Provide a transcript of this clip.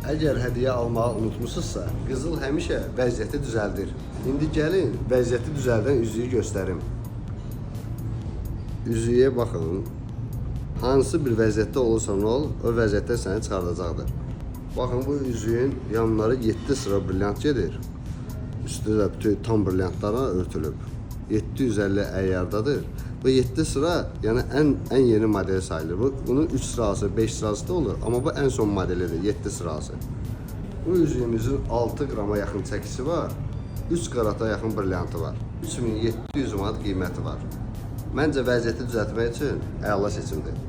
Əgər hədiyyə almağı unutmusunuzsa, qızıl həmişə vəziyyəti düzəldir. İndi gəlin, vəziyyəti düzəldən üzüyü göstərim. Üzüyə baxın. Hansı bir vəziyyətdə olursan ol, o vəziyyətdən səni çıxardacaqdır. Baxın, bu üzüyün yanları 7 sıra brilyant gedir. Üstü də bütün tam brilyantlarla örtülüb. 750 əyyardadır. Bu 7 sıra, yəni ən yeni modeli sayılır. Bunun 3 sırası, 5 sırası da olur. Amma bu ən son modelidir, 7 sırası. Bu üzüyümüzün 6 qrama yaxın çəkisi var. 3 qarata yaxın brilyantı var. 3700 manat qiyməti var. Məncə vəziyyəti düzəltmək üçün əla seçimdir.